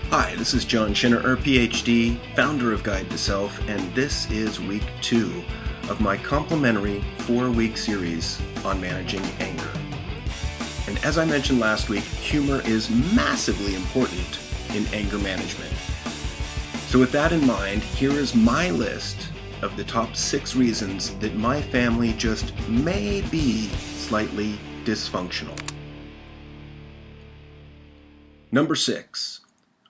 Hi, this is John Schinnerer, Ph.D., founder of Guide to Self, and this is week 2 of my complimentary 4-week series on managing anger. And as I mentioned last week, humor is massively important in anger management. So with that in mind, here is my list of the top 6 reasons that my family just may be slightly dysfunctional. Number 6.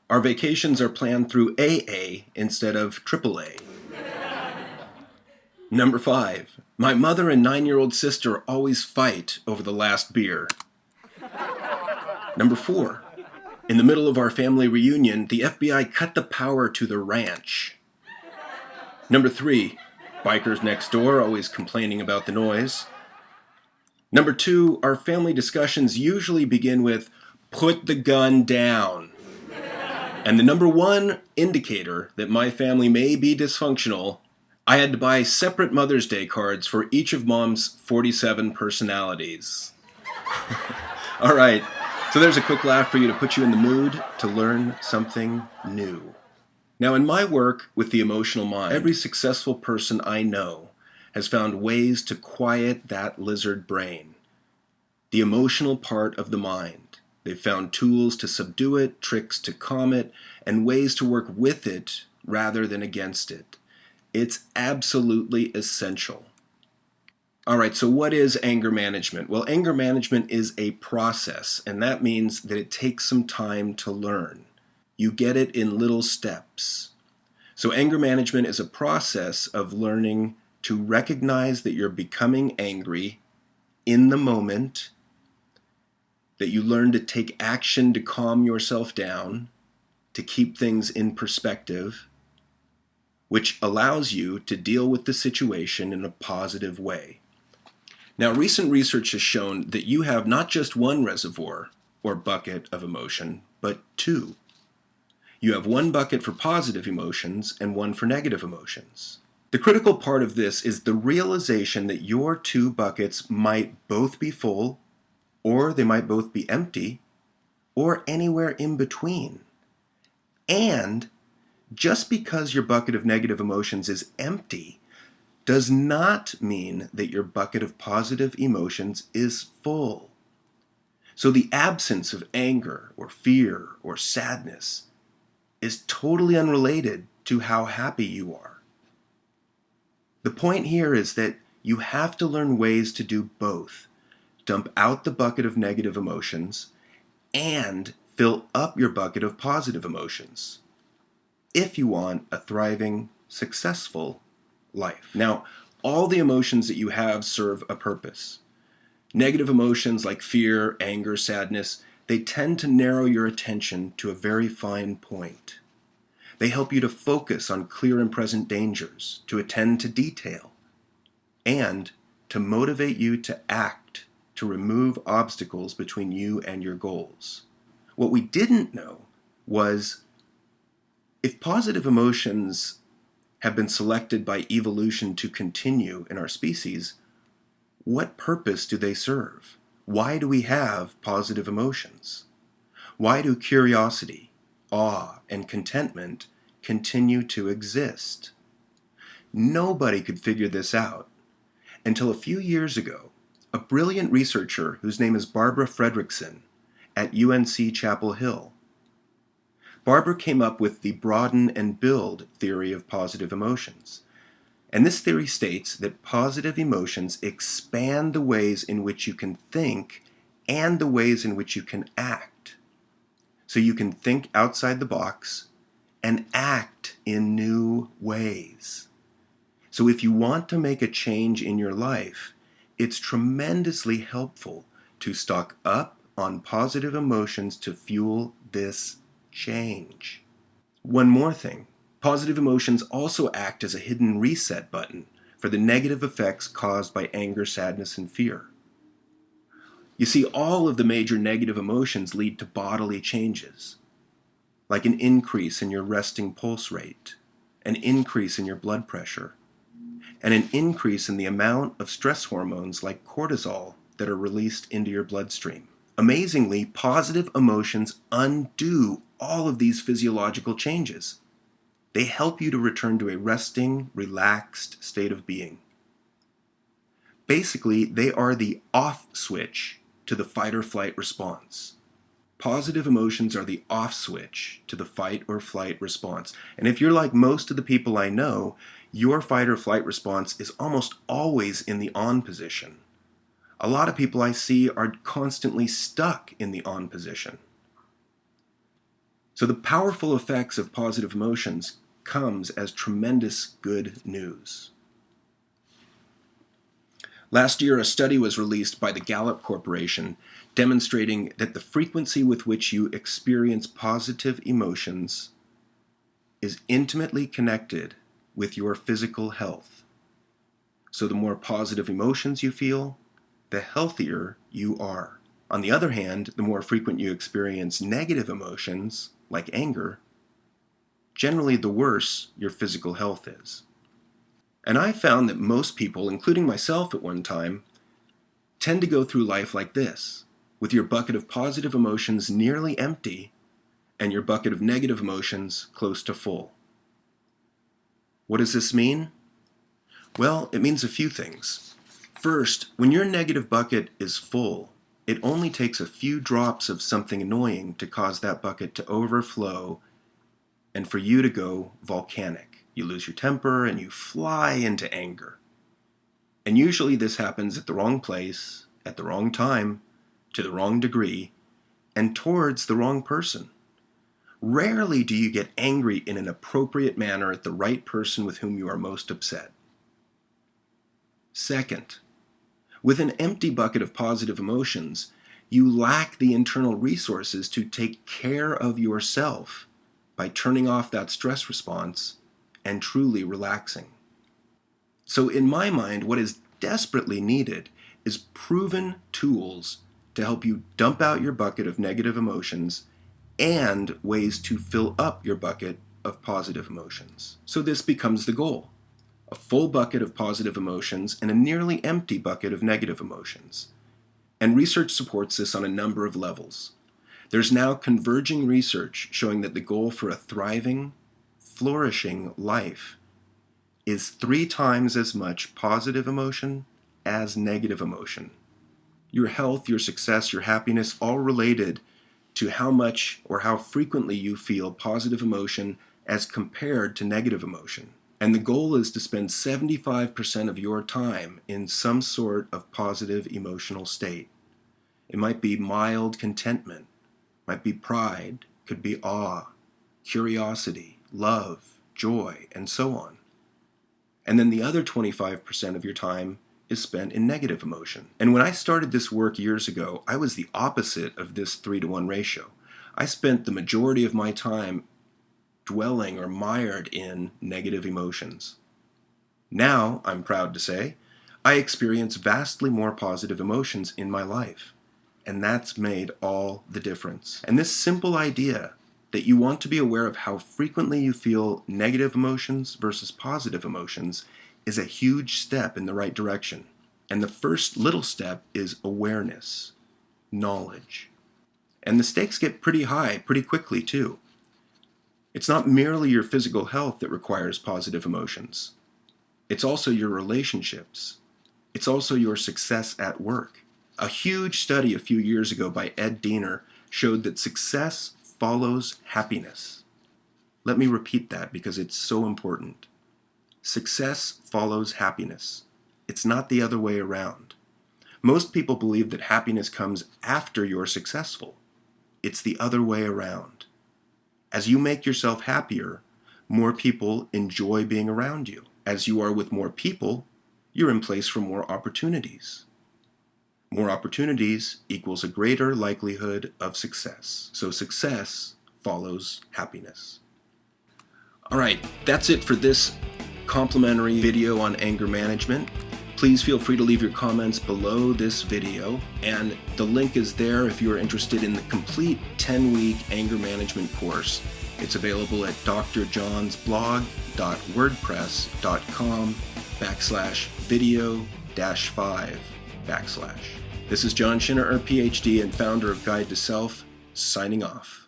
Our vacations are planned through AA instead of AAA. Number 5. My mother and 9-year-old sister always fight over the last beer. Number 4. In the middle of our family reunion, the FBI cut the power to the ranch. Number 3. Bikers next door always complaining about the noise. Number 2. Our family discussions usually begin with, "Put the gun down." And the number 1 indicator that my family may be dysfunctional, I had to buy separate Mother's Day cards for each of Mom's 47 personalities. All right, so there's a quick laugh for you to put you in the mood to learn something new. Now, in my work with the emotional mind, every successful person I know has found ways to quiet that lizard brain, the emotional part of the mind. They've found tools to subdue it, tricks to calm it, and ways to work with it rather than against it. It's absolutely essential. All right, so what is anger management? Well, anger management is a process, and that means that it takes some time to learn. You get it in little steps. So anger management is a process of learning to recognize that you're becoming angry in the moment, that you learn to take action to calm yourself down, to keep things in perspective, which allows you to deal with the situation in a positive way. Now, recent research has shown that you have not just one reservoir or bucket of emotion, but 2. You have one bucket for positive emotions and one for negative emotions. The critical part of this is the realization that your 2 buckets might both be full, or they might both be empty, or anywhere in between. And just because your bucket of negative emotions is empty does not mean that your bucket of positive emotions is full. So the absence of anger or fear or sadness is totally unrelated to how happy you are. The point here is that you have to learn ways to do both. Dump out the bucket of negative emotions and fill up your bucket of positive emotions if you want a thriving, successful life. Now, all the emotions that you have serve a purpose. Negative emotions like fear, anger, sadness, they tend to narrow your attention to a very fine point. They help you to focus on clear and present dangers, to attend to detail, and to motivate you to act, to remove obstacles between you and your goals. What we didn't know was if positive emotions have been selected by evolution to continue in our species, what purpose do they serve? Why do we have positive emotions? Why do curiosity, awe, and contentment continue to exist? Nobody could figure this out until a few years ago. A brilliant researcher whose name is Barbara Fredrickson at UNC Chapel Hill. Barbara came up with the broaden and build theory of positive emotions. And this theory states that positive emotions expand the ways in which you can think and the ways in which you can act. So you can think outside the box and act in new ways. So if you want to make a change in your life, it's tremendously helpful to stock up on positive emotions to fuel this change. One more thing, positive emotions also act as a hidden reset button for the negative effects caused by anger, sadness, and fear. You see, all of the major negative emotions lead to bodily changes, like an increase in your resting pulse rate, an increase in your blood pressure, and an increase in the amount of stress hormones like cortisol that are released into your bloodstream. Amazingly, positive emotions undo all of these physiological changes. They help you to return to a resting, relaxed state of being. Basically, they are the off switch to the fight or flight response. Positive emotions are the off switch to the fight or flight response. And if you're like most of the people I know, your fight or flight response is almost always in the on position. A lot of people I see are constantly stuck in the on position. So the powerful effects of positive emotions comes as tremendous good news. Last year, a study was released by the Gallup Corporation demonstrating that the frequency with which you experience positive emotions is intimately connected with your physical health. So the more positive emotions you feel, the healthier you are. On the other hand, the more frequent you experience negative emotions, like anger, generally the worse your physical health is. And I found that most people, including myself at one time, tend to go through life like this, with your bucket of positive emotions nearly empty and your bucket of negative emotions close to full. What does this mean? Well, it means a few things. First, when your negative bucket is full, it only takes a few drops of something annoying to cause that bucket to overflow and for you to go volcanic. You lose your temper and you fly into anger. And usually this happens at the wrong place, at the wrong time, to the wrong degree, and towards the wrong person. Rarely do you get angry in an appropriate manner at the right person with whom you are most upset. Second, with an empty bucket of positive emotions, you lack the internal resources to take care of yourself by turning off that stress response and truly relaxing. So in my mind, what is desperately needed is proven tools to help you dump out your bucket of negative emotions and ways to fill up your bucket of positive emotions. So this becomes the goal: a full bucket of positive emotions and a nearly empty bucket of negative emotions. And research supports this on a number of levels. There's now converging research showing that the goal for a thriving, flourishing life is 3 times as much positive emotion as negative emotion. Your health, your success, your happiness, all related to how much or how frequently you feel positive emotion as compared to negative emotion. And the goal is to spend 75% of your time in some sort of positive emotional state. It might be mild contentment, might be pride, could be awe, curiosity, love, joy, and so on. And then the other 25% of your time is spent in negative emotion. And when I started this work years ago, I was the opposite of this 3-to-1 ratio. I spent the majority of my time dwelling or mired in negative emotions. Now, I'm proud to say, I experience vastly more positive emotions in my life. And that's made all the difference. And this simple idea that you want to be aware of how frequently you feel negative emotions versus positive emotions is a huge step in the right direction. And the first little step is awareness, knowledge. And the stakes get pretty high pretty quickly too. It's not merely your physical health that requires positive emotions. It's also your relationships. It's also your success at work. A huge study a few years ago by Ed Diener showed that success follows happiness. Let me repeat that because it's so important. Success follows happiness. It's not the other way around. Most people believe that happiness comes after you're successful. It's the other way around. As you make yourself happier, more people enjoy being around you. As you are with more people, you're in place for more opportunities. More opportunities equals a greater likelihood of success. So success follows happiness. All right, that's it for this complimentary video on anger management. Please feel free to leave your comments below this video, and the link is there if you are interested in the complete 10-week anger management course. It's available at drjohnsblog.wordpress.com/video-5/. This is John Schinnerer, Ph.D. and founder of Guide to Self, signing off.